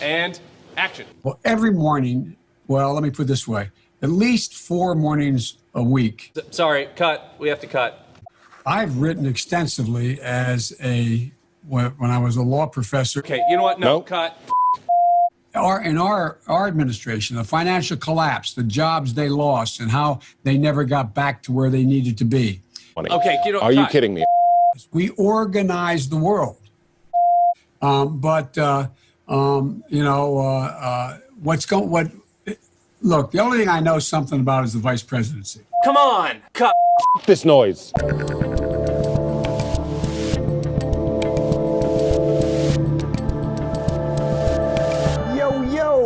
And action. Well, every morning, well, let me put it this way, at least 4 mornings a week. Sorry, cut. We have to cut. I've written extensively when I was a law professor. Okay, you know what? No, cut. In our administration, the financial collapse, the jobs they lost, and how they never got back to where they needed to be. Okay, Are you kidding me? We organized the world. Look, the only thing I know something about is the vice presidency. Come on, cut. This noise.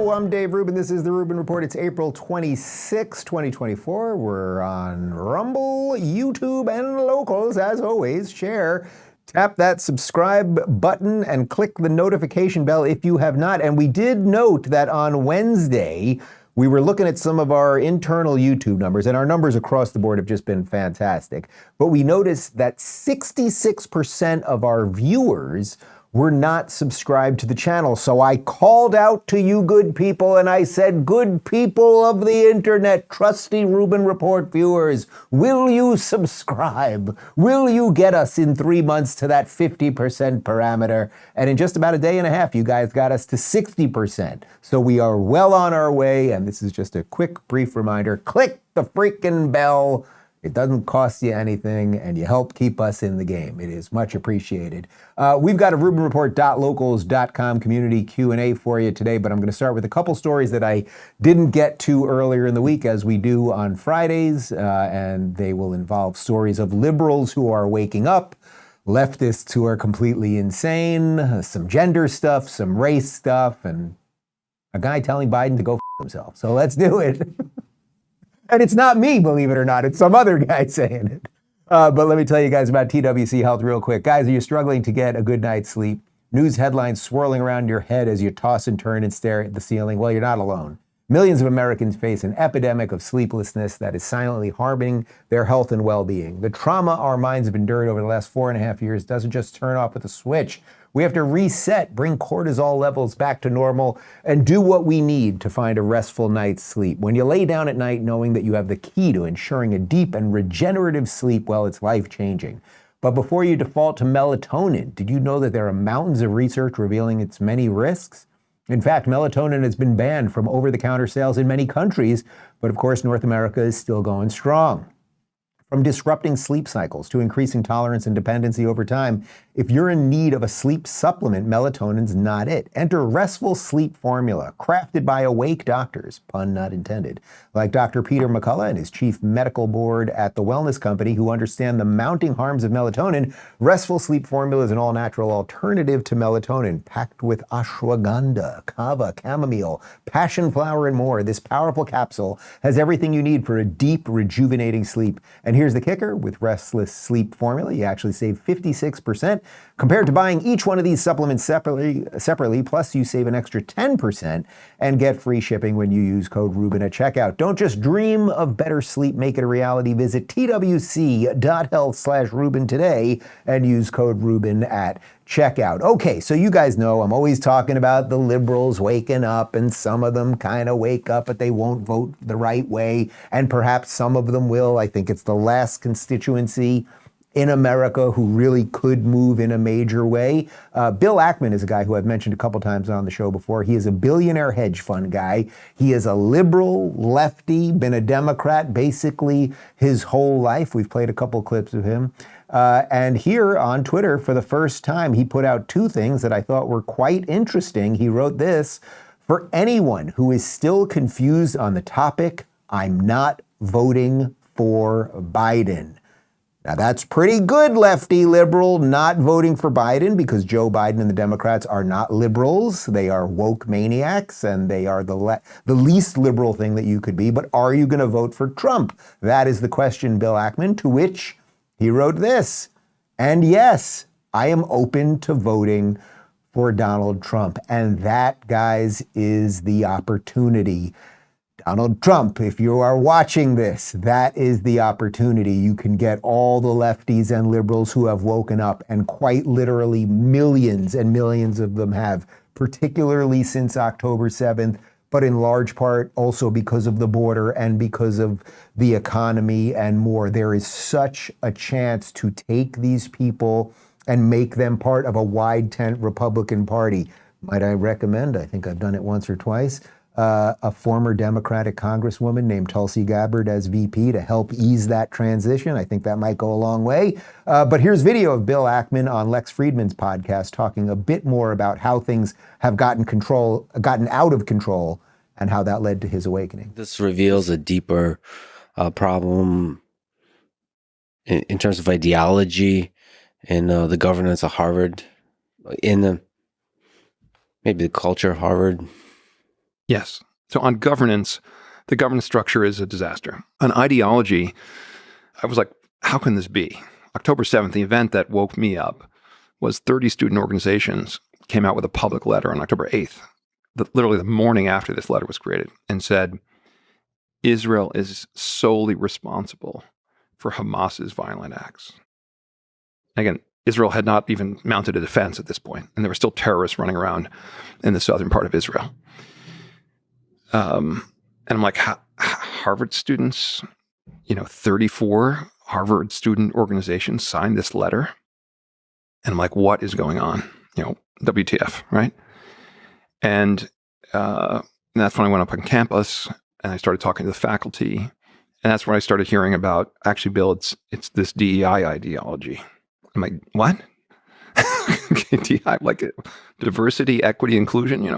I'm Dave Rubin. This is The Rubin Report. It's April 26, 2024. We're on Rumble, YouTube, and Locals. As always, share, tap that subscribe button, and click the notification bell if you have not. And we did note that on Wednesday, we were looking at some of our internal YouTube numbers, and our numbers across the board have just been fantastic. But we noticed that 66% of our viewers were not subscribed to the channel. So I called out to you good people and I said, good people of the internet, trusty Rubin Report viewers, will you subscribe? Will you get us in 3 months to that 50% parameter? And in just about a day and a half, you guys got us to 60%. So we are well on our way. And this is just a quick, brief reminder. Click the freaking bell. It doesn't cost you anything, and you help keep us in the game. It is much appreciated. We've got a RubinReport.locals.com community Q&A for you today, but I'm going to start with a couple stories that I didn't get to earlier in the week, as we do on Fridays, and they will involve stories of liberals who are waking up, leftists who are completely insane, some gender stuff, some race stuff, and a guy telling Biden to go f*** himself. So let's do it. And it's not me, believe it or not. It's some other guy saying it. But let me tell you guys about TWC Health real quick. Guys, are you struggling to get a good night's sleep? News headlines swirling around your head as you toss and turn and stare at the ceiling? Well, you're not alone. Millions of Americans face an epidemic of sleeplessness that is silently harming their health and well-being. The trauma our minds have endured over the last 4.5 years doesn't just turn off with a switch. We have to reset, bring cortisol levels back to normal, and do what we need to find a restful night's sleep. When you lay down at night knowing that you have the key to ensuring a deep and regenerative sleep, well, it's life-changing. But before you default to melatonin, did you know that there are mountains of research revealing its many risks? In fact, melatonin has been banned from over-the-counter sales in many countries, but of course, North America is still going strong. From disrupting sleep cycles to increasing tolerance and dependency over time, if you're in need of a sleep supplement, melatonin's not it. Enter Restful Sleep Formula, crafted by awake doctors, pun not intended, like Dr. Peter McCullough and his chief medical board at the wellness company who understand the mounting harms of melatonin. Restful Sleep Formula is an all-natural alternative to melatonin, packed with ashwagandha, kava, chamomile, passion flower, and more. This powerful capsule has everything you need for a deep, rejuvenating sleep. And here's the kicker, with Restless Sleep Formula, you actually save 56% compared to buying each one of these supplements separately, plus you save an extra 10% and get free shipping when you use code Rubin at checkout. Don't just dream of better sleep, make it a reality. Visit twc.health/Rubin today and use code Rubin at checkout. Okay, so you guys know I'm always talking about the liberals waking up, and some of them kind of wake up, but they won't vote the right way, and perhaps some of them will. I think it's the last constituency in America who really could move in a major way. Bill Ackman is a guy who I've mentioned a couple times on the show before. He is a billionaire hedge fund guy. He is a liberal, lefty, been a Democrat basically his whole life. We've played a couple clips of him. And here on Twitter, for the first time, he put out two things that I thought were quite interesting. He wrote this: for anyone who is still confused on the topic, I'm not voting for Biden. Now that's pretty good, lefty liberal, not voting for Biden, because Joe Biden and the Democrats are not liberals. They are woke maniacs, and they are the least liberal thing that you could be. But are you going to vote for Trump? That is the question, Bill Ackman, to which he wrote this: and yes, I am open to voting for Donald Trump. And that, guys, is the opportunity. Donald Trump, if you are watching this, that is the opportunity. You can get all the lefties and liberals who have woken up, and quite literally millions and millions of them have particularly since October 7th, but in large part also because of the border and because of the economy and more. There is such a chance to take these people and make them part of a wide tent Republican Party. Might I recommend, I think I've done it once or twice, a former Democratic Congresswoman named Tulsi Gabbard as VP to help ease that transition. I think that might go a long way. But here's video of Bill Ackman on Lex Friedman's podcast talking a bit more about how things have gotten out of control and how that led to his awakening. This reveals a deeper problem in terms of ideology in the governance of Harvard, in maybe the culture of Harvard. Yes. So on governance, the governance structure is a disaster. On ideology, I was like, how can this be? October 7th, the event that woke me up was 30 student organizations came out with a public letter on October 8th, literally the morning after this letter was created, and said, Israel is solely responsible for Hamas's violent acts. Again, Israel had not even mounted a defense at this point, and there were still terrorists running around in the southern part of Israel. And I'm like, Harvard students, 34 Harvard student organizations signed this letter. And I'm like, what is going on? WTF, right? And that's when I went up on campus and I started talking to the faculty. And that's when I started hearing about, actually, Bill, it's this DEI ideology. I'm like, what? DEI, like diversity, equity, inclusion.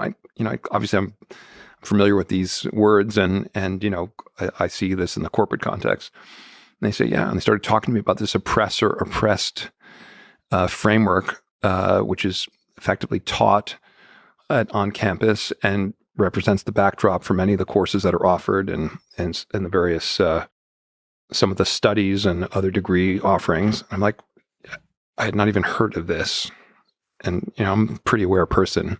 Obviously I'm familiar with these words, and I see this in the corporate context. And they say, yeah, and they started talking to me about this oppressor-oppressed framework, which is effectively taught on campus and represents the backdrop for many of the courses that are offered and the various some of the studies and other degree offerings. I'm like, I had not even heard of this, and I'm a pretty aware person,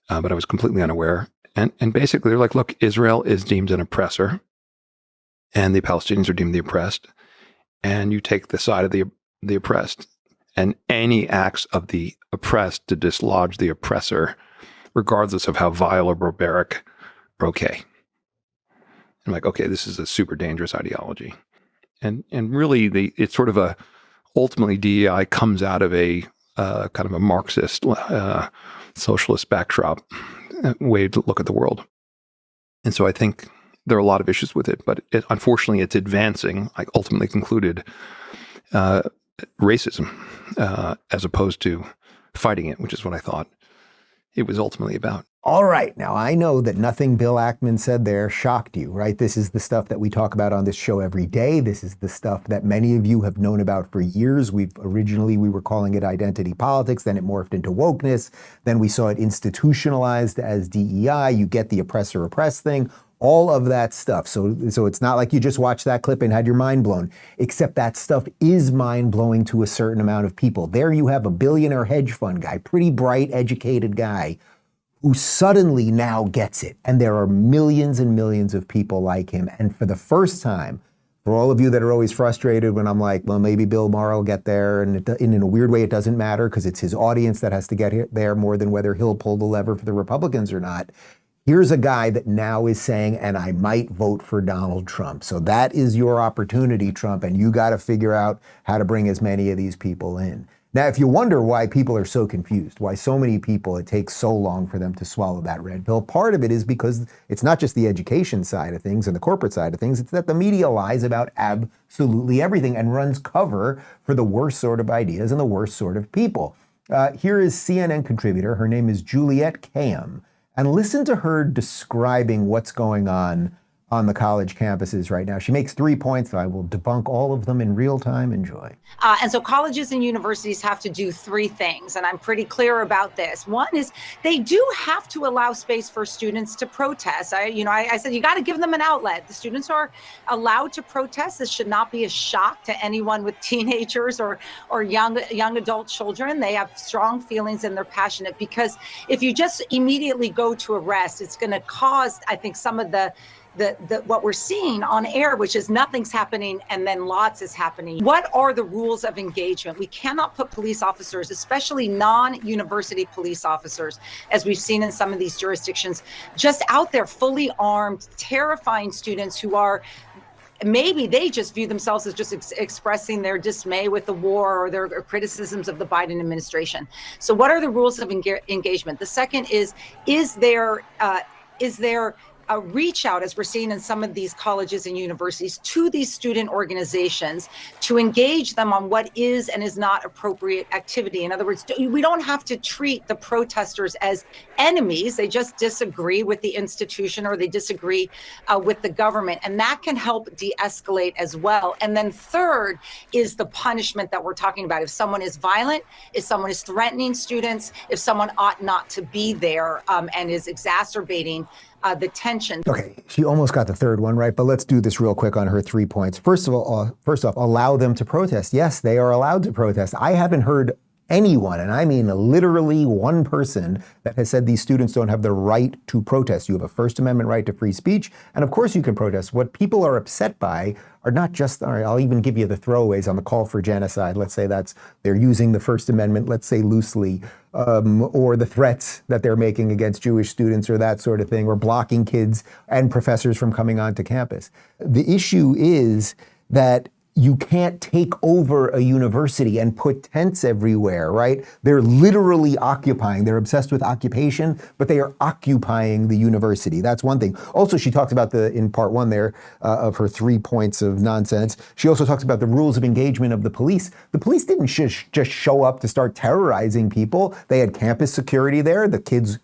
but I was completely unaware. And basically, they're like, look, Israel is deemed an oppressor, and the Palestinians are deemed the oppressed, and you take the side of the oppressed, and any acts of the oppressed to dislodge the oppressor, regardless of how vile or barbaric, are okay. I'm like, okay, this is a super dangerous ideology, and really, it's sort of ultimately DEI comes out of a kind of a Marxist socialist backdrop way to look at the world. And so I think there are a lot of issues with it, but unfortunately it's advancing. I ultimately concluded racism as opposed to fighting it, which is what I thought it was ultimately about. All right. Now, I know that nothing Bill Ackman said there shocked you, right? This is the stuff that we talk about on this show every day. This is the stuff that many of you have known about for years. Originally, we were calling it identity politics. Then it morphed into wokeness. Then we saw it institutionalized as DEI. You get the oppressor-oppressed thing, all of that stuff. So it's not like you just watched that clip and had your mind blown, except that stuff is mind-blowing to a certain amount of people. There you have a billionaire hedge fund guy, pretty bright, educated guy, who suddenly now gets it. And there are millions and millions of people like him. And for the first time, for all of you that are always frustrated when I'm like, well, maybe Bill Maher will get there, and in a weird way, it doesn't matter because it's his audience that has to get there more than whether he'll pull the lever for the Republicans or not. Here's a guy that now is saying, and I might vote for Donald Trump. So that is your opportunity, Trump, and you got to figure out how to bring as many of these people in. Now, if you wonder why people are so confused, why so many people, it takes so long for them to swallow that red pill, part of it is because it's not just the education side of things and the corporate side of things, it's that the media lies about absolutely everything and runs cover for the worst sort of ideas and the worst sort of people. Here is CNN contributor, her name is Juliette Kayyem, and listen to her describing what's going on the college campuses right now. She makes 3 points. I will debunk all of them in real time. Enjoy. And so colleges and universities have to do 3 things, and I'm pretty clear about this. One is they do have to allow space for students to protest. I said you got to give them an outlet. The students are allowed to protest. This should not be a shock to anyone with teenagers or young adult children. They have strong feelings and they're passionate, because if you just immediately go to arrest, it's going to cause, I think, some of the what we're seeing on air, which is nothing's happening and then lots is happening. What are the rules of engagement? We cannot put police officers, especially non-university police officers, as we've seen in some of these jurisdictions, just out there fully armed, terrifying students who are maybe they just view themselves as just expressing their dismay with the war or their criticisms of the Biden administration. So what are the rules of engagement? The second is there a reach out, as we're seeing in some of these colleges and universities, to these student organizations to engage them on what is and is not appropriate activity. In other words, we don't have to treat the protesters as enemies. They just disagree with the institution or they disagree with the government. And that can help de-escalate as well. And then third is the punishment that we're talking about. If someone is violent, if someone is threatening students, if someone ought not to be there and is exacerbating the tension. Okay, she almost got the third one right, but let's do this real quick on her 3 points. First off, allow them to protest. Yes, they are allowed to protest. I haven't heard anyone, and I mean literally one person, that has said these students don't have the right to protest. You have a First Amendment right to free speech, and of course you can protest. What people are upset by are not just, all right, I'll even give you the throwaways on the call for genocide. Let's say they're using the First Amendment, let's say loosely, or the threats that they're making against Jewish students or that sort of thing, or blocking kids and professors from coming onto campus. The issue is that you can't take over a university and put tents everywhere, right? They're literally occupying. They're obsessed with occupation, but they are occupying the university. That's one thing. Also, she talks about in part one there of her 3 points of nonsense. She also talks about the rules of engagement of the police. The police didn't just show up to start terrorizing people. They had campus security there. The kids,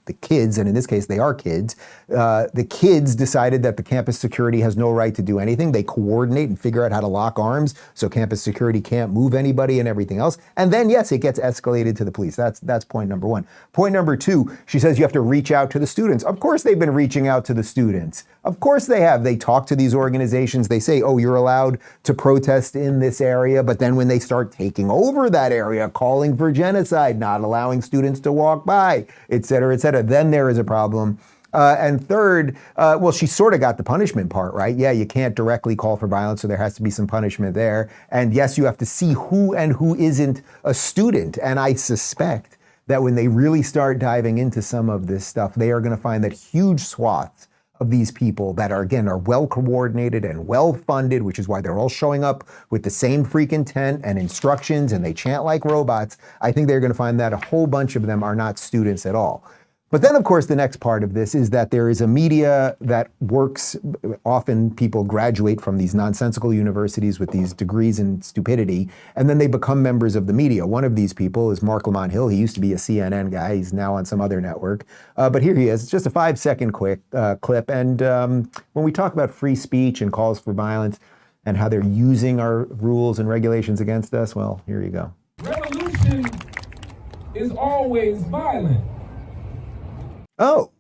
and in this case, they are kids. The kids decided that the campus security has no right to do anything. They coordinate and figure out how to lock arms so campus security can't move anybody and everything else. And then, yes, it gets escalated to the police. That's point number one. Point number two, she says you have to reach out to the students. Of course they've been reaching out to the students. Of course they have. They talk to these organizations. They say, oh, you're allowed to protest in this area. But then when they start taking over that area, calling for genocide, not allowing students to walk by, et cetera, then there is a problem. And third, well, she sort of got the punishment part, right? Yeah, you can't directly call for violence, so there has to be some punishment there. And yes, you have to see who and who isn't a student. And I suspect that when they really start diving into some of this stuff, they are going to find that huge swaths of these people that are well coordinated and well funded, which is why they're all showing up with the same freaking tent and instructions, and they chant like robots. I think they're going to find that a whole bunch of them are not students at all. But then, of course, the next part of this is that there is a media that works. Often people graduate from these nonsensical universities with these degrees in stupidity, and then they become members of the media. One of these people is Mark Lamont Hill. He used to be a CNN guy. He's now on some other network. But here he is. It's just a 5-second quick clip. And when we talk about free speech and calls for violence and how they're using our rules and regulations against us, well, here you go. Revolution is always violent. Oh,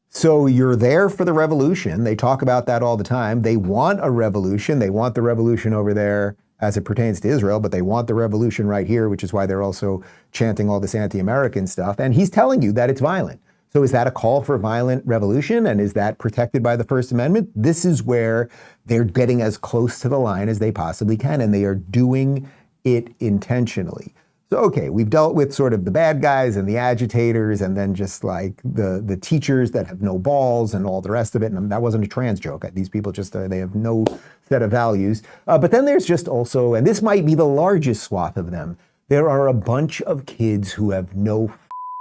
so you're there for the revolution. They talk about that all the time. They want a revolution. They want the revolution over there as it pertains to Israel, but they want the revolution right here, which is why they're also chanting all this anti-American stuff. And he's telling you that it's violent. So is that a call for violent revolution? And is that protected by the First Amendment? This is where they're getting as close to the line as they possibly can, and they are doing it intentionally. So, okay, we've dealt with sort of the bad guys and the agitators and then just like the teachers that have no balls and all the rest of it. And that wasn't a trans joke. These people just, they have no set of values. But then there's just also, and this might be the largest swath of them, there are a bunch of kids who have no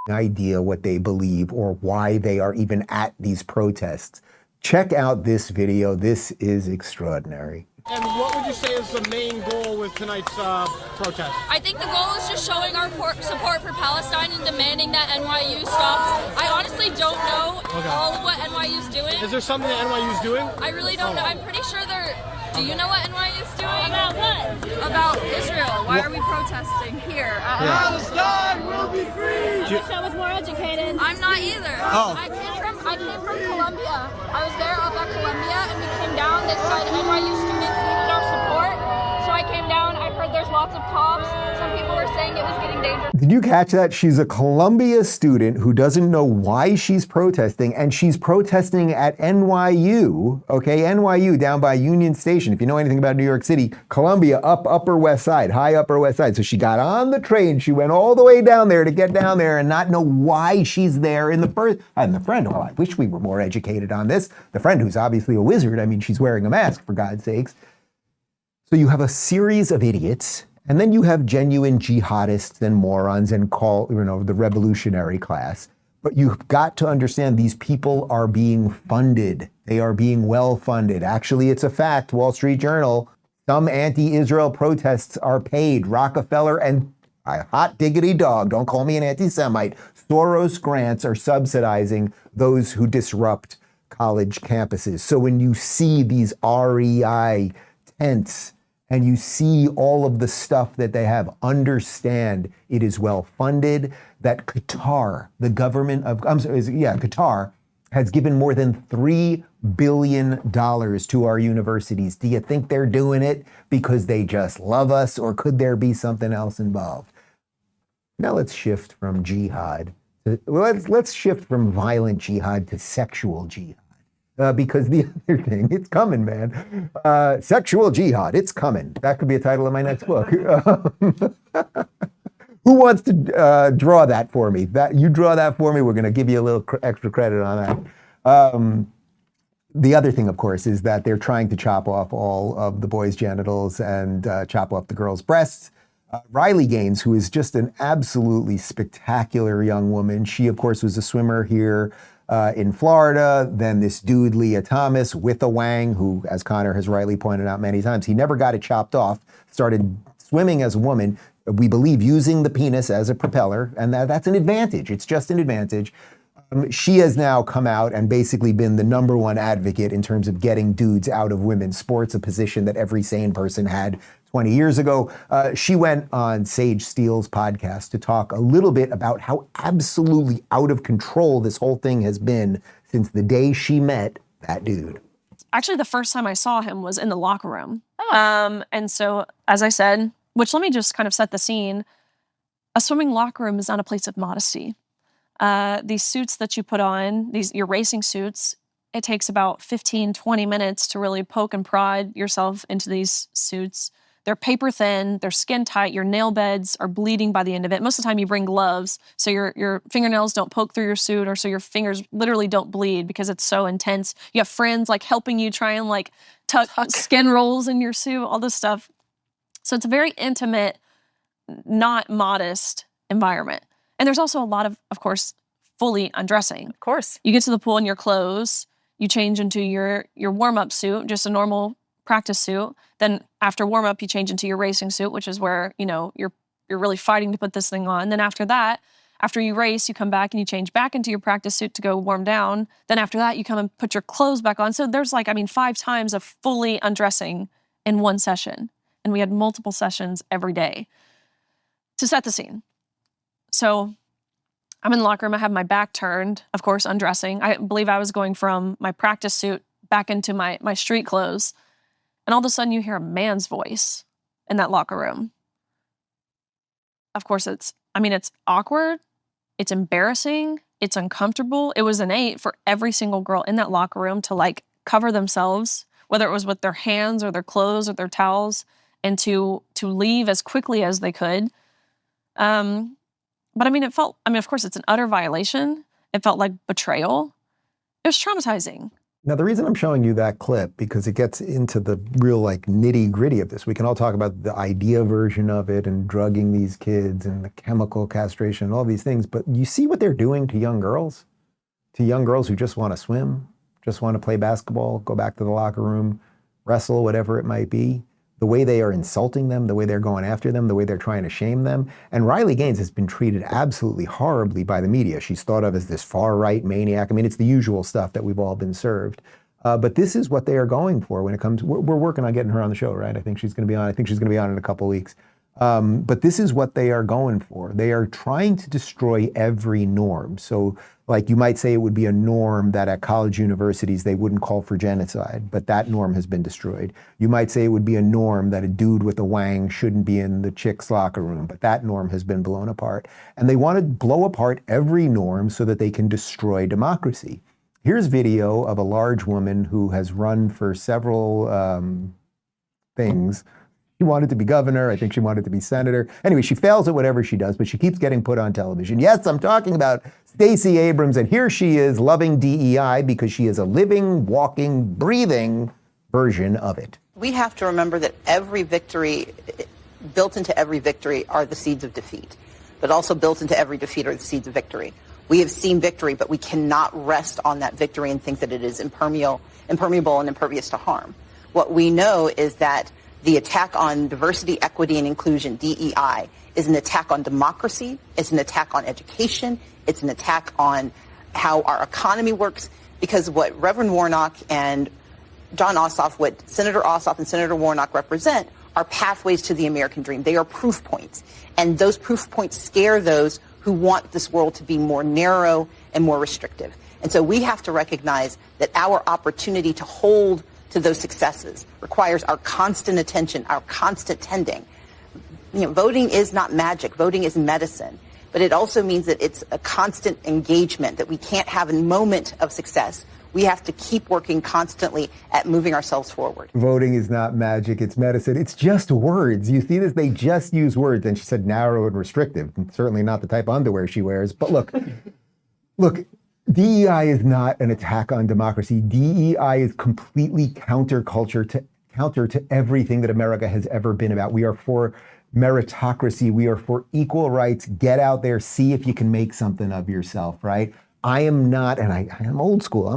idea what they believe or why they are even at these protests. Check out this video. This is extraordinary. And what would you say is the main goal with tonight's protest? I think the goal is just showing our support for Palestine and demanding that NYU stops. I honestly don't know all of what NYU's doing. Is there something that NYU's doing? I really don't know. I'm pretty sure they're... Do you know what NYU's doing? About what? About Israel. Why are we protesting here? Palestine will be free! I wish I was more educated. I'm not either. Oh. I came from Columbia. I was there up at Columbia, and we came down. They said NYU students needed our support, so I came down. I heard their There's lots of cops. Some people were saying it was getting dangerous. Did you catch that? She's a Columbia student who doesn't know why she's protesting, and she's protesting at NYU, okay? NYU down by Union Station. If you know anything about New York City, Columbia up Upper West Side, high Upper West Side. So she got on the train, she went all the way down there to get down there and not know why she's there in the first, and the friend, well, I wish we were more educated on this. The friend who's obviously a wizard, I mean, she's wearing a mask for God's sakes. So you have a series of idiots, and then you have genuine jihadists and morons and the revolutionary class. But you've got to understand these people are being funded. They are being well funded. Actually, it's a fact. Wall Street Journal, some anti-Israel protests are paid. Rockefeller and hot diggity dog, don't call me an anti-Semite, Soros grants are subsidizing those who disrupt college campuses. So when you see these REI tents, and you see all of the stuff that they have, understand it is well funded, that Qatar, the government of, Qatar has given more than $3 billion to our universities. Do you think they're doing it because they just love us, or could there be something else involved? Now let's shift from jihad. Let's shift from violent jihad to sexual jihad. Because the other thing, it's coming, man. Sexual jihad, it's coming. That could be a title of my next book. Who wants to draw that for me? You draw that for me, we're going to give you a little extra credit on that. The other thing, of course, is that they're trying to chop off all of the boys' genitals and chop off the girls' breasts. Riley Gaines, who is just an absolutely spectacular young woman. She, of course, was a swimmer here in Florida. Then this dude, Leah Thomas, with a wang, who, as Connor has rightly pointed out many times, he never got it chopped off, started swimming as a woman, we believe using the penis as a propeller, and that's an advantage. It's just an advantage. She has now come out and basically been the #1 advocate in terms of getting dudes out of women's sports, a position that every sane person had 20 years ago. She went on Sage Steele's podcast to talk a little bit about how absolutely out of control this whole thing has been since the day she met that dude. Actually, the first time I saw him was in the locker room. And so, as I said, which let me just kind of set the scene, a swimming locker room is not a place of modesty. These suits that you put on, your racing suits, it takes about 15, 20 minutes to really poke and prod yourself into these suits. They're paper thin, they're skin tight, your nail beds are bleeding by the end of it. Most of the time you bring gloves, so your fingernails don't poke through your suit, or so your fingers literally don't bleed because it's so intense. You have friends like helping you try and like tuck skin rolls in your suit, all this stuff. So it's a very intimate, not modest environment. And there's also a lot of course, fully undressing. Of course. You get to the pool in your clothes, you change into your warm-up suit, just a normal practice suit. Then after warm-up, you change into your racing suit, which is where, you're really fighting to put this thing on. Then after that, after you race, you come back and you change back into your practice suit to go warm down. Then after that, you come and put your clothes back on. So there's 5 times of fully undressing in one session. And we had multiple sessions every day to set the scene. So I'm in the locker room. I have my back turned, of course, undressing. I believe I was going from my practice suit back into my street clothes. And all of a sudden you hear a man's voice in that locker room. Of course, it's awkward. It's embarrassing. It's uncomfortable. It was innate for every single girl in that locker room to cover themselves, whether it was with their hands or their clothes or their towels, and to leave as quickly as they could. But of course, it's an utter violation. It felt like betrayal. It was traumatizing. Now, the reason I'm showing you that clip, because it gets into the real nitty gritty of this. We can all talk about the idea version of it and drugging these kids and the chemical castration and all these things. But you see what they're doing to young girls who just want to swim, just want to play basketball, go back to the locker room, wrestle, whatever it might be. The way they are insulting them, the way they're going after them, the way they're trying to shame them. And Riley Gaines has been treated absolutely horribly by the media. She's thought of as this far-right maniac. It's the usual stuff that we've all been served. But this is what they are going for when it comes. We're working on getting her on the show, right? I think she's going to be on. I think she's going to be on in a couple weeks. But this is what they are going for. They are trying to destroy every norm. So, like, you might say it would be a norm that at college universities they wouldn't call for genocide, but that norm has been destroyed. You might say it would be a norm that a dude with a wang shouldn't be in the chicks' locker room, but that norm has been blown apart. And they want to blow apart every norm so that they can destroy democracy. Here's video of a large woman who has run for several things. She wanted to be governor. I think she wanted to be senator. Anyway, she fails at whatever she does, but she keeps getting put on television. Yes, I'm talking about Stacey Abrams, and here she is loving DEI because she is a living, walking, breathing version of it. We have to remember that every victory, built into every victory are the seeds of defeat, but also built into every defeat are the seeds of victory. We have seen victory, but we cannot rest on that victory and think that it is impermeable and impervious to harm. What we know is that the attack on diversity, equity, and inclusion, DEI, is an attack on democracy, it's an attack on education, it's an attack on how our economy works, because what Reverend Warnock and John Ossoff, what Senator Ossoff and Senator Warnock represent, are pathways to the American dream. They are proof points, and those proof points scare those who want this world to be more narrow and more restrictive. And so we have to recognize that our opportunity to hold to those successes requires our constant attention, our constant tending. You know, voting is not magic. Voting is medicine. But it also means that it's a constant engagement, that we can't have a moment of success. We have to keep working constantly at moving ourselves forward. Voting is not magic, it's medicine. It's just words. You see this? They just use words. And she said narrow and restrictive. Certainly not the type of underwear she wears. But look, DEI is not an attack on democracy. DEI is completely counter to everything that America has ever been about. We are for meritocracy. We are for equal rights. Get out there, see if you can make something of yourself, right? I am not, and I am old school.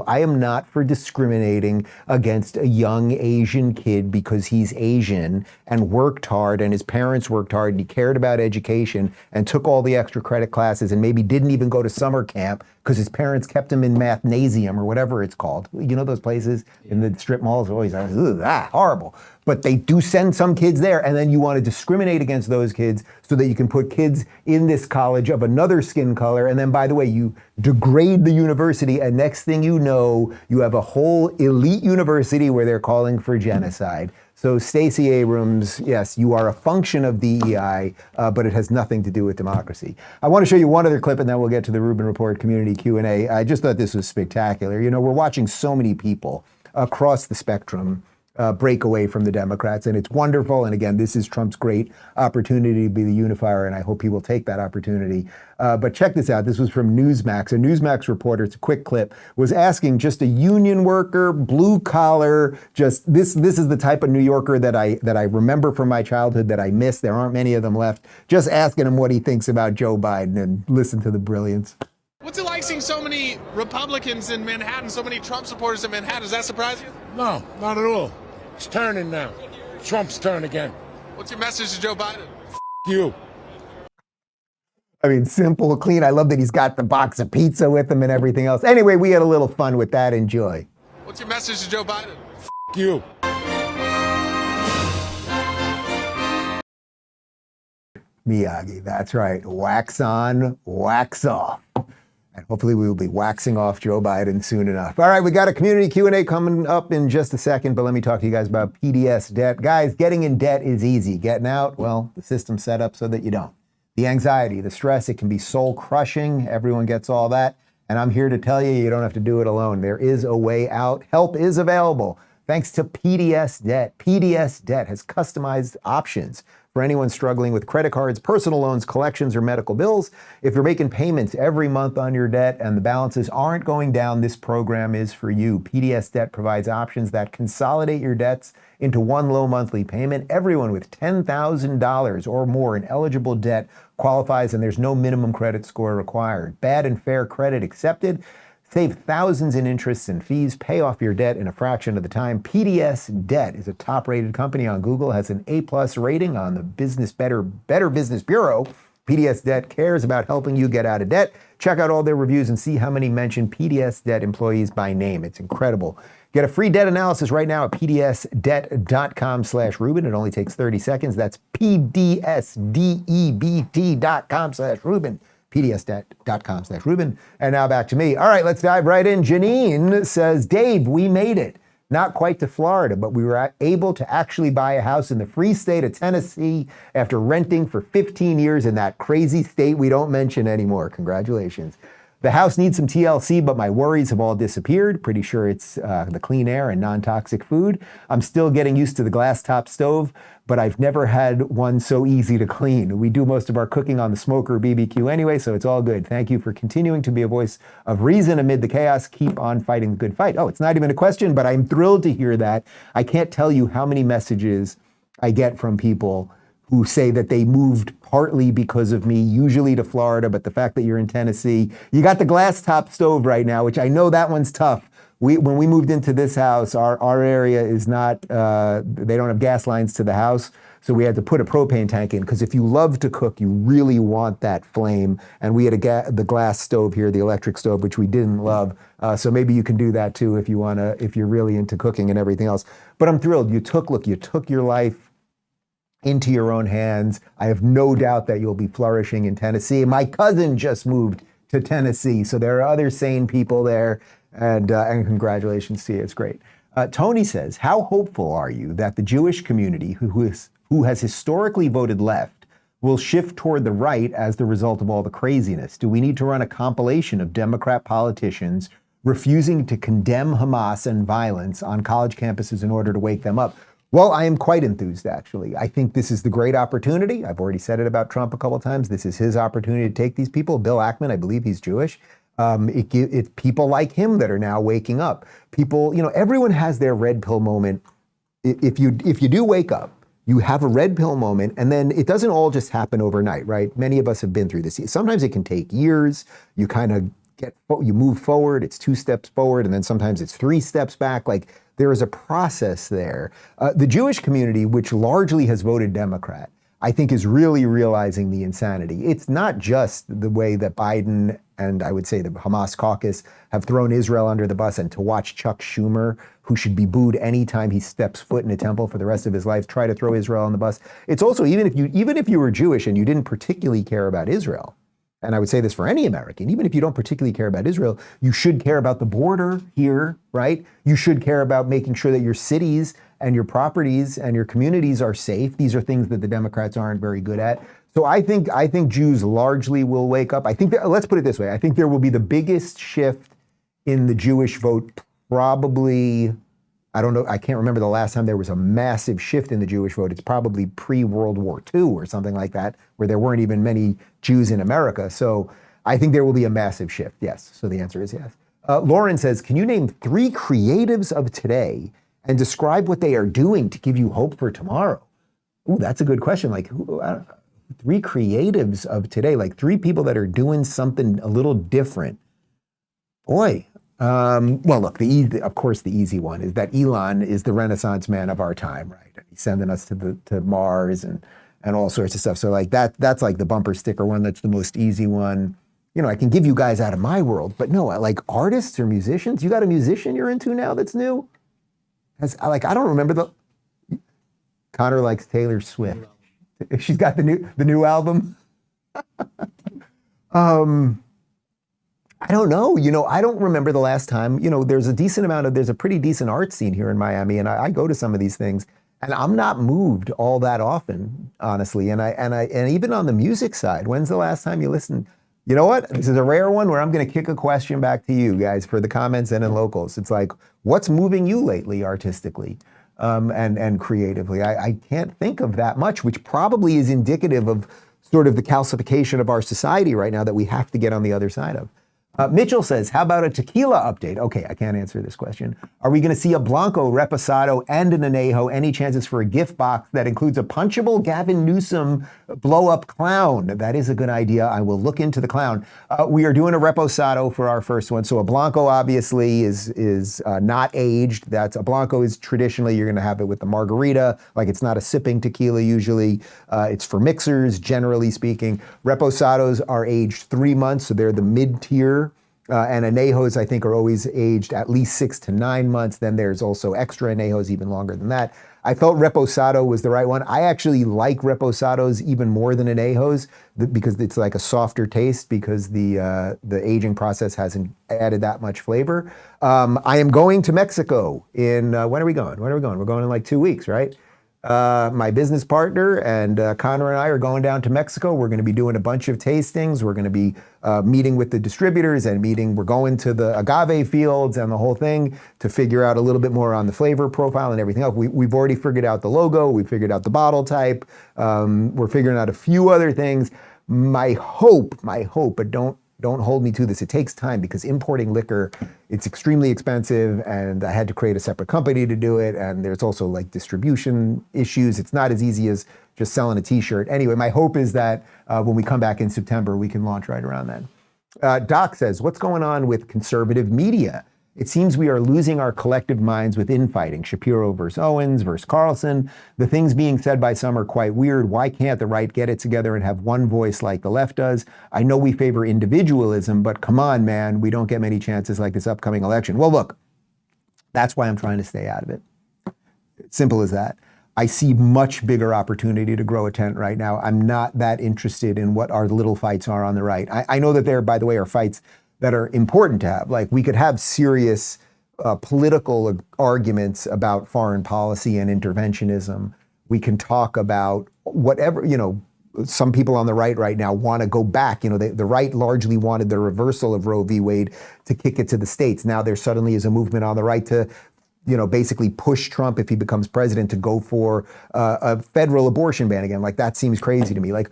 I am not for discriminating against a young Asian kid because he's Asian and worked hard and his parents worked hard and he cared about education and took all the extra credit classes and maybe didn't even go to summer camp because his parents kept him in mathnasium or whatever it's called. You know those places in the strip malls? Always horrible. But they do send some kids there, and then you want to discriminate against those kids so that you can put kids in this college of another skin color. And then, by the way, you degrade the university, and next thing you know, you have a whole elite university where they're calling for genocide. So Stacey Abrams, yes, you are a function of DEI, but it has nothing to do with democracy. I want to show you one other clip, and then we'll get to the Rubin Report community Q&A. I just thought this was spectacular. You know, we're watching so many people across the spectrum break away from the Democrats, and it's wonderful. And again, this is Trump's great opportunity to be the unifier, and I hope he will take that opportunity. But check this out. This was from Newsmax. A Newsmax reporter, it's a quick clip, was asking just a union worker, blue collar, just this is the type of New Yorker that I remember from my childhood that I miss. There aren't many of them left. Just asking him what he thinks about Joe Biden, and listen to the brilliance. What's it like seeing so many Republicans in Manhattan, so many Trump supporters in Manhattan? Does that surprise you? No, not at all. It's turning now. Trump's turn again. What's your message to Joe Biden? You. I mean, simple, clean. I love that he's got the box of pizza with him and everything else. Anyway, we had a little fun with that. Enjoy. What's your message to Joe Biden? You. Miyagi, that's right. Wax on, wax off. And hopefully we will be waxing off Joe Biden soon enough. All right, we got a community Q&A coming up in just a second, but let me talk to you guys about PDS debt. Guys, getting in debt is easy. Getting out, well, the system's set up so that you don't. The anxiety, the stress, it can be soul crushing. Everyone gets all that. And I'm here to tell you, you don't have to do it alone. There is a way out. Help is available. Thanks to PDS Debt. PDS Debt has customized options for anyone struggling with credit cards, personal loans, collections, or medical bills. If you're making payments every month on your debt and the balances aren't going down, this program is for you. PDS Debt provides options that consolidate your debts into one low monthly payment. Everyone with $10,000 or more in eligible debt qualifies, and there's no minimum credit score required. Bad and fair credit accepted. Save thousands in interest and fees. Pay off your debt in a fraction of the time. PDS Debt is a top-rated company on Google, has an A+ rating on the Better Business Bureau, PDS Debt cares about helping you get out of debt. Check out all their reviews and see how many mention PDS Debt employees by name. It's incredible. Get a free debt analysis right now at pdsdebt.com/Ruben. It only takes 30 seconds. That's pdsdebt.com/Ruben. pdsdebt.com/Ruben. And now back to me. All right, let's dive right in. Janine says, Dave, we made it. Not quite to Florida, but we were able to actually buy a house in the free state of Tennessee after renting for 15 years in that crazy state we don't mention anymore. Congratulations. The house needs some TLC, but my worries have all disappeared. Pretty sure it's the clean air and non-toxic food. I'm still getting used to the glass top stove, but I've never had one so easy to clean. We do most of our cooking on the smoker BBQ anyway, so it's all good. Thank you for continuing to be a voice of reason amid the chaos. Keep on fighting the good fight. Oh, it's not even a question, but I'm thrilled to hear that. I can't tell you how many messages I get from people who say that they moved partly because of me, usually to Florida, but the fact that you're in Tennessee, you got the glass top stove right now, which I know that one's tough. When we moved into this house, our area is not, they don't have gas lines to the house, so we had to put a propane tank in, because if you love to cook, you really want that flame, and we had the glass stove here, the electric stove, which we didn't love, so maybe you can do that too if you're really into cooking and everything else. But I'm thrilled. You took your life into your own hands. I have no doubt that you'll be flourishing in Tennessee. My cousin just moved to Tennessee, so there are other sane people there, and congratulations to you. It's great. Tony says, how hopeful are you that the Jewish community, who has historically voted left, will shift toward the right as the result of all the craziness? Do we need to run a compilation of Democrat politicians refusing to condemn Hamas and violence on college campuses in order to wake them up? Well, I am quite enthused, actually. I think this is the great opportunity. I've already said it about Trump a couple of times. This is his opportunity to take these people. Bill Ackman, I believe he's Jewish. It's people like him that are now waking up. People, everyone has their red pill moment. If you do wake up, you have a red pill moment, and then it doesn't all just happen overnight, right? Many of us have been through this. Sometimes it can take years. You kind of you move forward. It's 2 steps forward, and then sometimes it's 3 steps back. There is a process there. The Jewish community, which largely has voted Democrat, I think is really realizing the insanity. It's not just the way that Biden and I would say the Hamas caucus have thrown Israel under the bus, and to watch Chuck Schumer, who should be booed anytime he steps foot in a temple for the rest of his life, try to throw Israel on the bus. It's also, even if you were Jewish and you didn't particularly care about Israel, and I would say this for any American, even if you don't particularly care about Israel, you should care about the border here, right? You should care about making sure that your cities and your properties and your communities are safe. These are things that the Democrats aren't very good at. So I think Jews largely will wake up. I think let's put it this way. I think there will be the biggest shift in the Jewish vote probably, I don't know, I can't remember the last time there was a massive shift in the Jewish vote. It's probably pre-World War II or something like that, where there weren't even many Jews in America. So I think there will be a massive shift, yes. So the answer is yes. Lauren says, can you name 3 creatives of today and describe what they are doing to give you hope for tomorrow? Ooh, that's a good question. 3 creatives of today, 3 people that are doing something a little different. Boy. Well, look, of course, the easy one is that Elon is the Renaissance man of our time, right? He's sending us to Mars and all sorts of stuff. So that's like the bumper sticker one. That's the most easy one. I can give you guys out of my world, but no, artists or musicians. You got a musician you're into now that's new? I don't remember Connor likes Taylor Swift. She's got the new album. I don't know. I don't remember the last time. There's a pretty decent art scene here in Miami, and I go to some of these things, and I'm not moved all that often, honestly. And even on the music side, when's the last time you listened? You know what? This is a rare one where I'm going to kick a question back to you guys for the comments and in locals. It's what's moving you lately artistically and creatively? I can't think of that much, which probably is indicative of sort of the calcification of our society right now that we have to get on the other side of. Mitchell says, how about a tequila update? Okay, I can't answer this question. Are we going to see a Blanco, Reposado, and an Anejo? Any chances for a gift box that includes a punchable Gavin Newsom blow-up clown? That is a good idea. I will look into the clown. We are doing a Reposado for our first one. So a Blanco obviously is not aged. That's a Blanco is traditionally, you're going to have it with the margarita. Like it's not a sipping tequila usually. It's for mixers, generally speaking. Reposados are aged 3 months, so they're the mid-tier. And Anejos, I think, are always aged at least 6 to 9 months. Then there's also extra Anejos, even longer than that. I felt Reposado was the right one. I actually like Reposados even more than Anejos because it's like a softer taste because the aging process hasn't added that much flavor. I am going to Mexico in, when are we going? We're going in like 2 weeks, right? My business partner and Connor and I are going down to Mexico. We're going to be doing a bunch of tastings. We're going to be meeting with the distributors and we're going to the agave fields and the whole thing to figure out a little bit more on the flavor profile and everything else. We've already figured out the logo. We figured out the bottle type. We're figuring out a few other things. My hope, but don't hold me to this. It takes time because importing liquor, it's extremely expensive and I had to create a separate company to do it. And there's also like distribution issues. It's not as easy as just selling a t-shirt. Anyway, my hope is that when we come back in September, we can launch right around then. Doc says, what's going on with conservative media? It seems we are losing our collective minds with infighting. Shapiro versus Owens versus Carlson. The things being said by some are quite weird. Why can't the right get it together and have one voice like the left does? I know we favor individualism, but come on, man, we don't get many chances like this upcoming election. Well, look, that's why I'm trying to stay out of it. Simple as that. I see much bigger opportunity to grow a tent right now. I'm not that interested in what our little fights are on the right. I know that there, by the way, are fights that are important to have. Like we could have serious political arguments about foreign policy and interventionism. We can talk about whatever, some people on the right now want to go back. The right largely wanted the reversal of Roe v. Wade to kick it to the states. Now there suddenly is a movement on the right to, basically push Trump if he becomes president to go for a federal abortion ban again. Like that seems crazy to me. Like,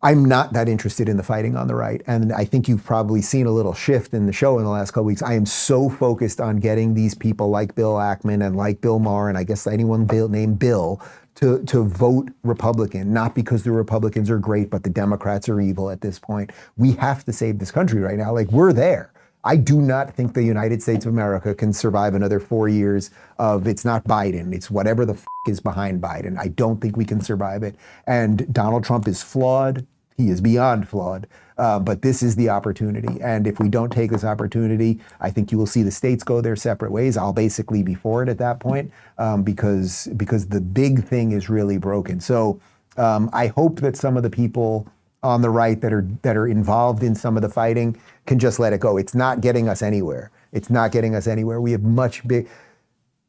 I'm not that interested in the fighting on the right. And I think you've probably seen a little shift in the show in the last couple weeks. I am so focused on getting these people like Bill Ackman and like Bill Maher, and I guess anyone named Bill, to vote Republican, not because the Republicans are great, but the Democrats are evil at this point. We have to save this country right now. Like we're there. I do not think the United States of America can survive another 4 years of it's not Biden, it's whatever the is behind Biden. I don't think we can survive it. And Donald Trump is flawed. He is beyond flawed. But this is the opportunity. And if we don't take this opportunity, I think you will see the states go their separate ways. I'll basically be for it at that point because the big thing is really broken. So I hope that some of the people on the right that are involved in some of the fighting can just let it go. It's not getting us anywhere. We have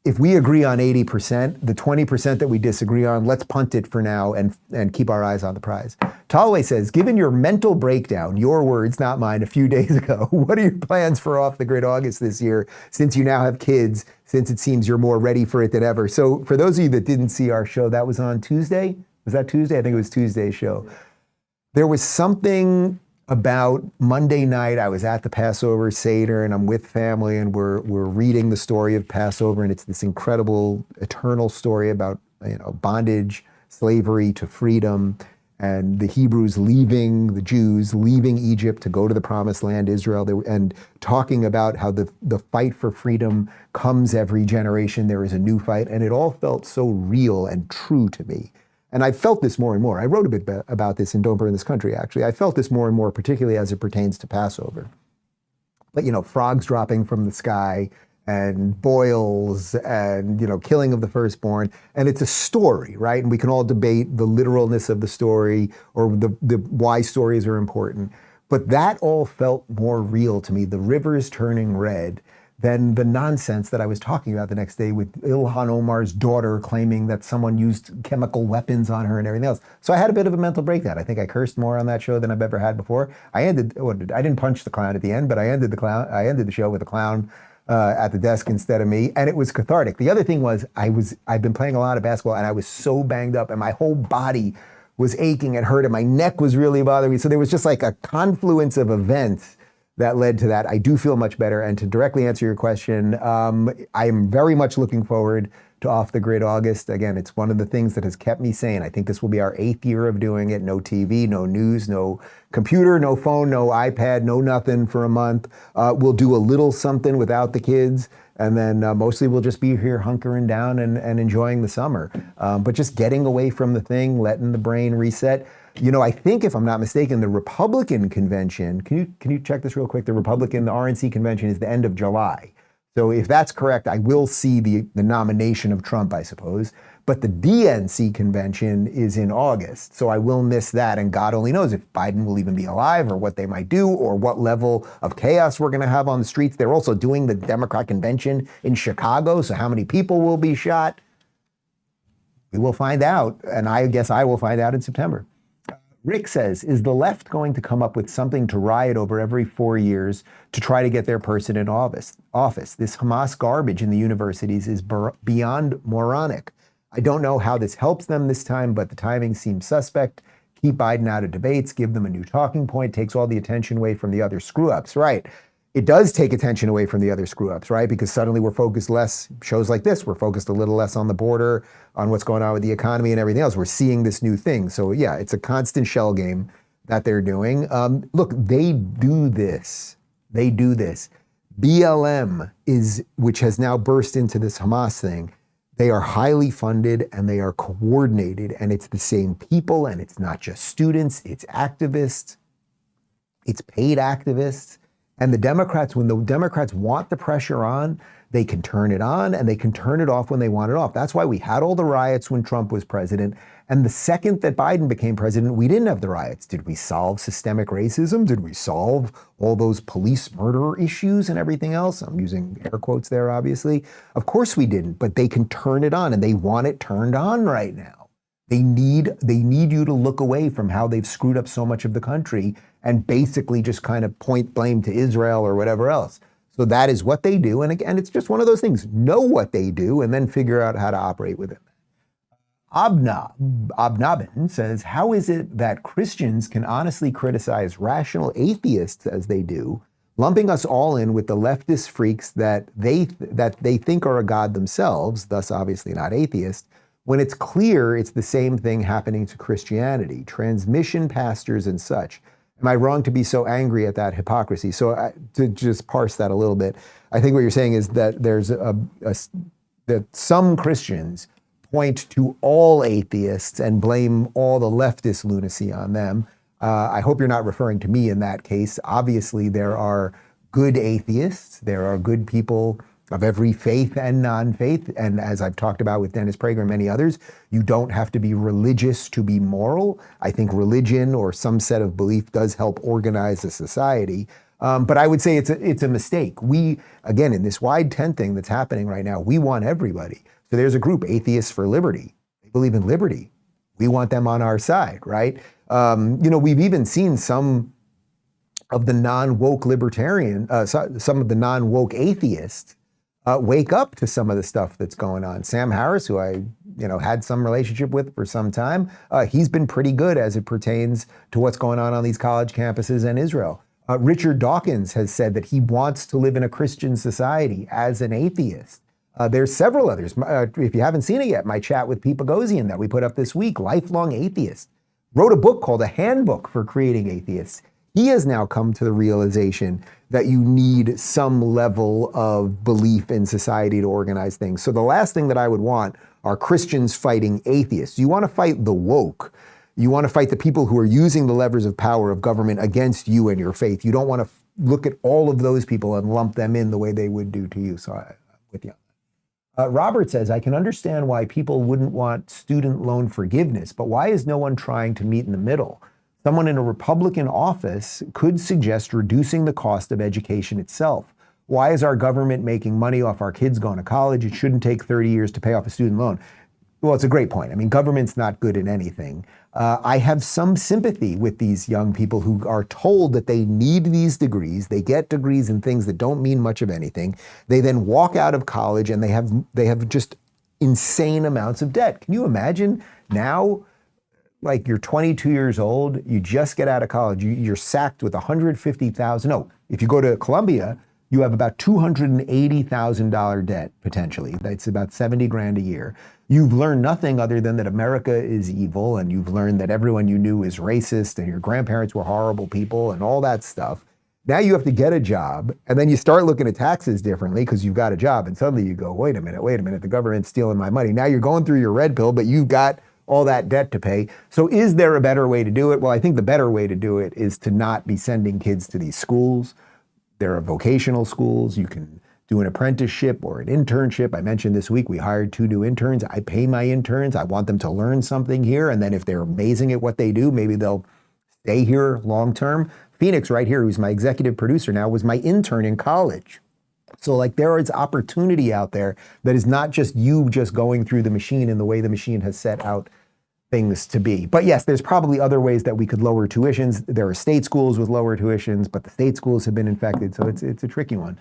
if we agree on 80%, the 20% that we disagree on, let's punt it for now and keep our eyes on the prize. Talway says, given your mental breakdown, your words, not mine, a few days ago, what are your plans for Off the Grid August this year, since you now have kids, since it seems you're more ready for it than ever? So for those of you that didn't see our show, that was on Tuesday. Was that Tuesday? I think it was Tuesday's show. There was something about Monday night. I was at the Passover Seder and I'm with family and we're reading the story of Passover, and it's this incredible eternal story about bondage, slavery to freedom, and the Hebrews the Jews leaving Egypt to go to the promised land, Israel, and talking about how the fight for freedom comes every generation. There is a new fight, and it all felt so real and true to me. And I felt this more and more. I wrote a bit about this in Don't Burn This Country, actually. I felt this more and more, particularly as it pertains to Passover. But, frogs dropping from the sky and boils and, killing of the firstborn. And it's a story, right? And we can all debate the literalness of the story or the why stories are important. But that all felt more real to me, the rivers turning red, than the nonsense that I was talking about the next day with Ilhan Omar's daughter claiming that someone used chemical weapons on her and everything else. So I had a bit of a mental breakdown. I think I cursed more on that show than I've ever had before. I didn't punch the clown at the end, but I ended the show with a clown at the desk instead of me, and it was cathartic. The other thing was I've been playing a lot of basketball and I was so banged up and my whole body was aching and hurt and my neck was really bothering me. So there was just like a confluence of events that led to that. I do feel much better. And to directly answer your question, I am very much looking forward to Off the Grid August. Again, it's one of the things that has kept me sane. I think this will be our 8th year of doing it. No TV, no news, no computer, no phone, no iPad, no nothing for a month. We'll do a little something without the kids. And then mostly we'll just be here hunkering down and enjoying the summer. But just getting away from the thing, letting the brain reset. You know, I think, if I'm not mistaken, the Republican convention, can you check this real quick? The RNC convention is the end of July. So if that's correct, I will see the nomination of Trump, I suppose. But the DNC convention is in August. So I will miss that. And God only knows if Biden will even be alive or what they might do or what level of chaos we're going to have on the streets. They're also doing the Democrat convention in Chicago. So how many people will be shot? We will find out. And I guess I will find out in September. Rick says, is the left going to come up with something to riot over every 4 years to try to get their person in office? This Hamas garbage in the universities is beyond moronic. I don't know how this helps them this time, but the timing seems suspect. Keep Biden out of debates, give them a new talking point, takes all the attention away from the other screw-ups, right? It does take attention away from the other screw-ups, right? Because suddenly we're focused less, shows like this, we're focused a little less on the border, on what's going on with the economy and everything else. We're seeing this new thing. So yeah, it's a constant shell game that they're doing. Look, they do this. They do this. BLM which has now burst into this Hamas thing. They are highly funded and they are coordinated, and it's the same people, and it's not just students, it's activists, it's paid activists. And the Democrats, when the Democrats want the pressure on, they can turn it on and they can turn it off when they want it off. That's why we had all the riots when Trump was president. And the second that Biden became president, we didn't have the riots. Did we solve systemic racism? Did we solve all those police murder issues and everything else? I'm using air quotes there, obviously. Of course we didn't, but they can turn it on, and they want it turned on right now. They need you to look away from how they've screwed up so much of the country and basically just kind of point blame to Israel or whatever else. So that is what they do. And again, it's just one of those things. Know what they do and then figure out how to operate with it. Obnabin says, how is it that Christians can honestly criticize rational atheists as they do, lumping us all in with the leftist freaks that they think are a god themselves, thus obviously not atheists, when it's clear it's the same thing happening to Christianity, transmission pastors and such? Am I wrong to be so angry at that hypocrisy? So to just parse that a little bit, I think what you're saying is that there's that some Christians point to all atheists and blame all the leftist lunacy on them. I hope you're not referring to me in that case. Obviously, there are good atheists. There are good people of every faith and non-faith. And as I've talked about with Dennis Prager and many others, you don't have to be religious to be moral. I think religion or some set of belief does help organize a society. But I would say it's a mistake. We, again, in this wide tent thing that's happening right now, we want everybody. So there's a group, Atheists for Liberty. They believe in liberty. We want them on our side, right? We've even seen some of the non-woke libertarian, some of the non-woke atheists wake up to some of the stuff that's going on. Sam Harris, who I had some relationship with for some time, he's been pretty good as it pertains to what's going on these college campuses and Israel. Richard Dawkins has said that he wants to live in a Christian society as an atheist. There's several others. If you haven't seen it yet, my chat with Pete Boghossian that we put up this week, lifelong atheist, wrote a book called A Handbook for Creating Atheists. He has now come to the realization that you need some level of belief in society to organize things. So the last thing that I would want are Christians fighting atheists. You want to fight the woke. You want to fight the people who are using the levers of power of government against you and your faith. You don't want to look at all of those people and lump them in the way they would do to you. So I'm with you. Robert says, I can understand why people wouldn't want student loan forgiveness, but why is no one trying to meet in the middle? Someone in a Republican office could suggest reducing the cost of education itself. Why is our government making money off our kids going to college? It shouldn't take 30 years to pay off a student loan. Well, it's a great point. I mean, government's not good at anything. I have some sympathy with these young people who are told that they need these degrees. They get degrees in things that don't mean much of anything. They then walk out of college and they have just insane amounts of debt. Can you imagine now? Like you're 22 years old, you just get out of college, you're sacked with $150,000. No, If you go to Columbia, you have about $280,000 debt, potentially. That's about 70 grand a year. You've learned nothing other than that America is evil, and you've learned that everyone you knew is racist, and your grandparents were horrible people, and all that stuff. Now you have to get a job, and then you start looking at taxes differently because you've got a job, and suddenly you go, wait a minute, the government's stealing my money. Now you're going through your red pill, but you've got all that debt to pay. So is there a better way to do it? Well, I think the better way to do it is to not be sending kids to these schools. There are vocational schools. You can do an apprenticeship or an internship. I mentioned this week we hired 2 new interns. I pay my interns. I want them to learn something here. And then if they're amazing at what they do, maybe they'll stay here long term. Phoenix right here, who's my executive producer now, was my intern in college. So like there is opportunity out there that is not just you just going through the machine in the way the machine has set out things to be. But yes, there's probably other ways that we could lower tuitions. There are state schools with lower tuitions, but the state schools have been infected, so it's a tricky one.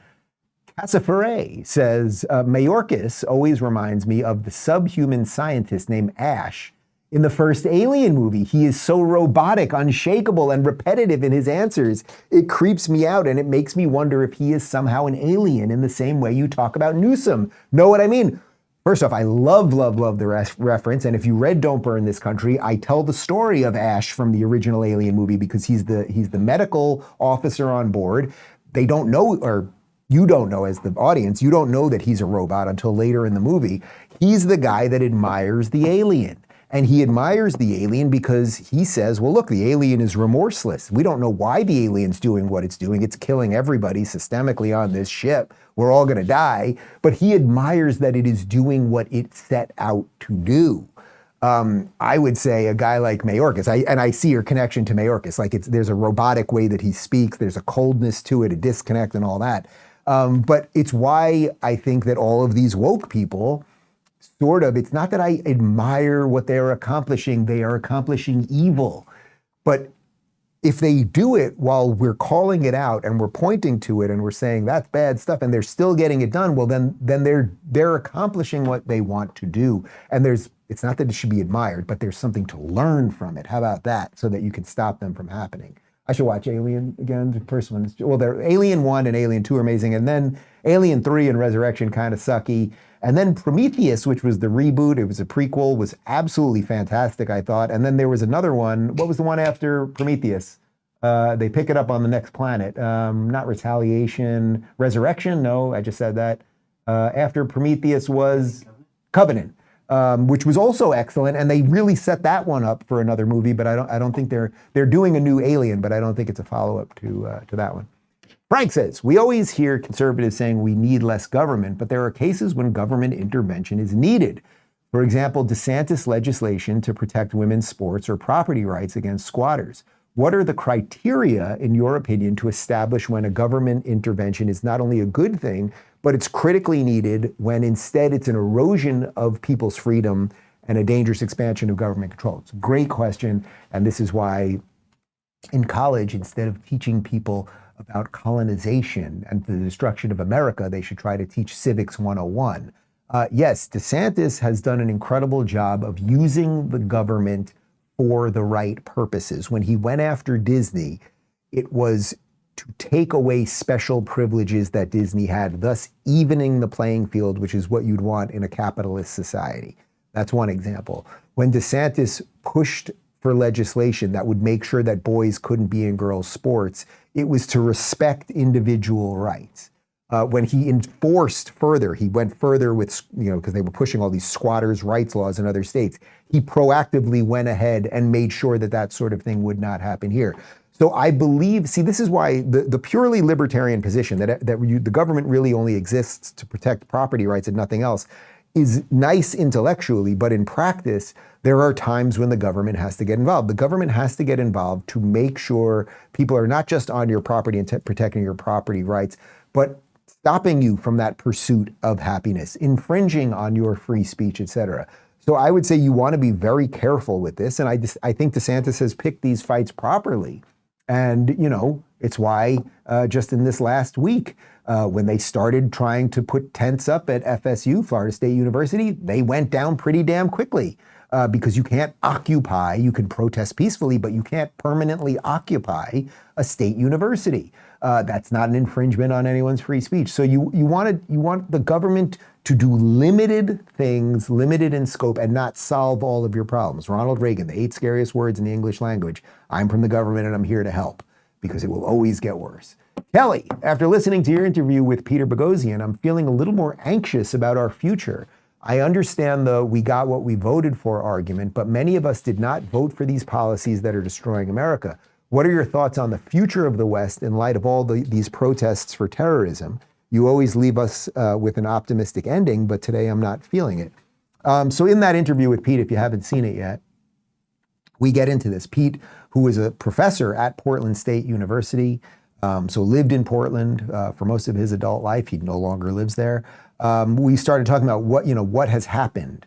Casafere says, Mayorkas always reminds me of the subhuman scientist named Ash in the first Alien movie. He is so robotic, unshakable, and repetitive in his answers. It creeps me out, and it makes me wonder if he is somehow an alien in the same way you talk about Newsom. Know what I mean? First off, I love the reference, and if you read Don't Burn This Country, I tell the story of Ash from the original Alien movie because he's the medical officer on board. They don't know, or you don't know as the audience, you don't know that he's a robot until later in the movie. He's the guy that admires the alien. And he admires the alien because he says, well, look, the alien is remorseless. We don't know why the alien's doing what it's doing. It's killing everybody systemically on this ship. We're all gonna die. But he admires that it is doing what it set out to do. I would say a guy like Mayorkas, and I see your connection to Mayorkas, like there's a robotic way that he speaks, there's a coldness to it, a disconnect and all that. But it's why I think that all of these woke people, sort of, it's not that I admire what they're accomplishing, they are accomplishing evil. But if they do it while we're calling it out and we're pointing to it and we're saying that's bad stuff and they're still getting it done, well then they're accomplishing what they want to do. And it's not that it should be admired, but there's something to learn from it. How about that? So that you can stop them from happening. I should watch Alien again. The first one, Alien 1 and Alien 2 are amazing. And then Alien 3 and Resurrection kind of sucky. And then Prometheus, which was the reboot, it was a prequel, was absolutely fantastic, I thought. And then there was another one. What was the one after Prometheus? They pick it up on the next planet. Not Retaliation. Resurrection? No, I just said that. After Prometheus was Covenant, which was also excellent. And they really set that one up for another movie, but I don't think they're doing a new Alien, but I don't think it's a follow-up to that one. Frank says, we always hear conservatives saying we need less government, but there are cases when government intervention is needed. For example, DeSantis legislation to protect women's sports or property rights against squatters. What are the criteria, in your opinion, to establish when a government intervention is not only a good thing, but it's critically needed when instead it's an erosion of people's freedom and a dangerous expansion of government control? It's a great question, and this is why in college, instead of teaching people about colonization and the destruction of America, they should try to teach Civics 101. Yes, DeSantis has done an incredible job of using the government for the right purposes. When he went after Disney, it was to take away special privileges that Disney had, thus evening the playing field, which is what you'd want in a capitalist society. That's one example. When DeSantis pushed for legislation that would make sure that boys couldn't be in girls' sports, it was to respect individual rights. When he enforced further, he went further with, because they were pushing all these squatters' rights laws in other states, he proactively went ahead and made sure that that sort of thing would not happen here. So I believe, this is why the purely libertarian position that the government really only exists to protect property rights and nothing else is nice intellectually, but in practice, there are times when the government has to get involved. The government has to get involved to make sure people are not just on your property and protecting your property rights, but stopping you from that pursuit of happiness, infringing on your free speech, etc. So I would say you want to be very careful with this. And I think DeSantis has picked these fights properly. And, it's why just in this last week, when they started trying to put tents up at FSU, Florida State University, they went down pretty damn quickly. because you can't occupy, you can protest peacefully, but you can't permanently occupy a state university. That's not an infringement on anyone's free speech. So you want the government to do limited things, limited in scope, and not solve all of your problems. Ronald Reagan, the 8 scariest words in the English language. I'm from the government and I'm here to help, because it will always get worse. Kelly, after listening to your interview with Peter Boghossian, I'm feeling a little more anxious about our future. I understand the "we got what we voted for" argument, but many of us did not vote for these policies that are destroying America. What are your thoughts on the future of the West in light of all these protests for terrorism? You always leave us with an optimistic ending, but today I'm not feeling it. So in that interview with Pete, if you haven't seen it yet, we get into this. Pete, who is a professor at Portland State University, so lived in Portland for most of his adult life. He no longer lives there. We started talking about what has happened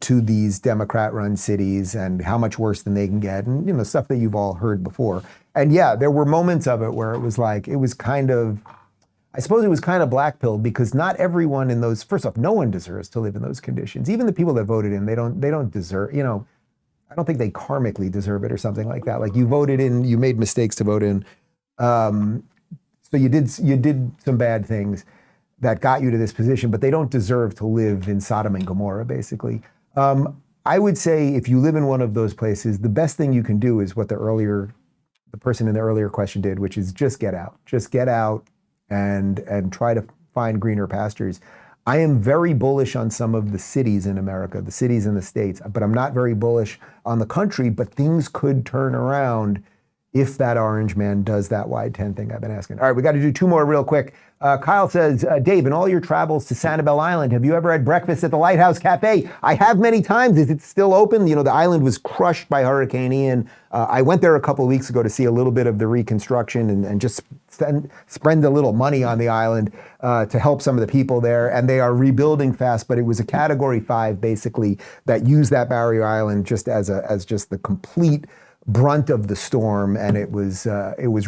to these Democrat-run cities and how much worse than they can get, and stuff that you've all heard before. And yeah, there were moments of it where it was kind of black-pilled, because not everyone in those. First off, no one deserves to live in those conditions. Even the people that voted in, they don't deserve. I don't think they karmically deserve it or something like that. Like, you voted in, you made mistakes to vote in, so you did some bad things that got you to this position, but they don't deserve to live in Sodom and Gomorrah, basically. I would say if you live in one of those places, the best thing you can do is what the person in the earlier question did, which is just get out. Just get out and try to find greener pastures. I am very bullish on some of the cities in America, the cities in the States, but I'm not very bullish on the country, but things could turn around if that orange man does that wide 10 thing I've been asking. All right, we got to do 2 more real quick. Kyle says, Dave, in all your travels to Sanibel Island, have you ever had breakfast at the Lighthouse Cafe? I have many times. Is it still open? The island was crushed by Hurricane Ian. I went there a couple of weeks ago to see a little bit of the reconstruction and just spend a little money on the island to help some of the people there. And they are rebuilding fast, but it was a Category 5, basically, that used that barrier island just as just the complete brunt of the storm, and it was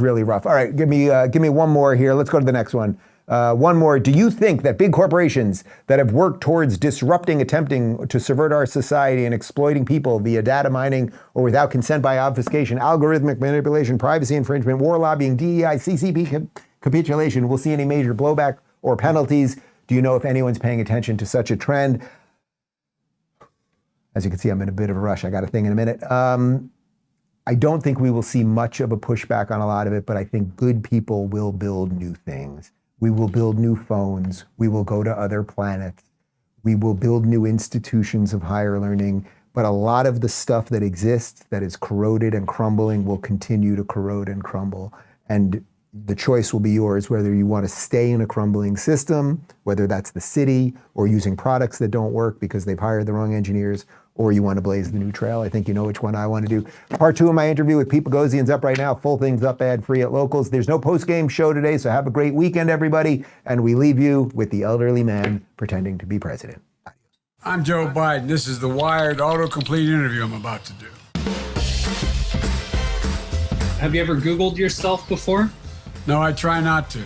really rough. All right, give me one more here. Let's go to the next one. One more. Do you think that big corporations that have worked towards attempting to subvert our society and exploiting people via data mining or without consent by obfuscation, algorithmic manipulation, privacy infringement, war lobbying, DEI, CCP capitulation will see any major blowback or penalties? Do you know if anyone's paying attention to such a trend? As you can see, I'm in a bit of a rush. I got a thing in a minute. I don't think we will see much of a pushback on a lot of it, but I think good people will build new things. We will build new phones. We will go to other planets. We will build new institutions of higher learning. But a lot of the stuff that exists that is corroded and crumbling will continue to corrode and crumble. And the choice will be yours, whether you want to stay in a crumbling system, whether that's the city, or using products that don't work because they've hired the wrong engineers, or you want to blaze the new trail. I think you know which one I want to do. Part 2 of my interview with Pete Boghossian's up right now. Full thing's up ad-free at Locals. There's no post-game show today, so have a great weekend, everybody. And we leave you with the elderly man pretending to be president. I'm Joe Biden. This is the Wired autocomplete interview I'm about to do. Have you ever Googled yourself before? No, I try not to.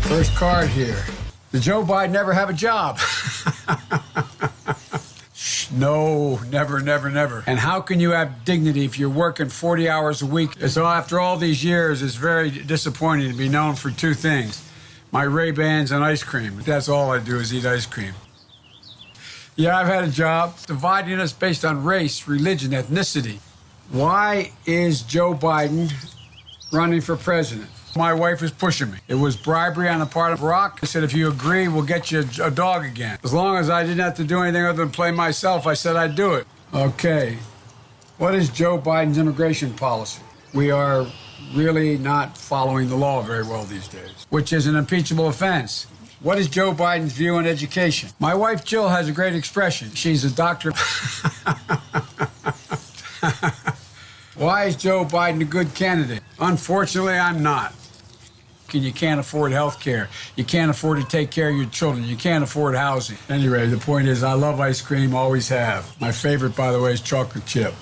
First card here. Did Joe Biden ever have a job? No, never, never, never. And how can you have dignity if you're working 40 hours a week? So after all these years, it's very disappointing to be known for 2 things. My Ray-Bans and ice cream. That's all I do is eat ice cream. Yeah, I've had a job dividing us based on race, religion, ethnicity. Why is Joe Biden running for president? My wife was pushing me. It was bribery on the part of Barack. I said, if you agree, we'll get you a dog again. As long as I didn't have to do anything other than play myself, I said I'd do it. Okay. What is Joe Biden's immigration policy? We are really not following the law very well these days, which is an impeachable offense. What is Joe Biden's view on education? My wife, Jill, has a great expression. She's a doctor. Why is Joe Biden a good candidate? Unfortunately, I'm not. You can't afford health care. You can't afford to take care of your children. You can't afford housing. Anyway, the point is, I love ice cream, always have. My favorite, by the way, is chocolate chip.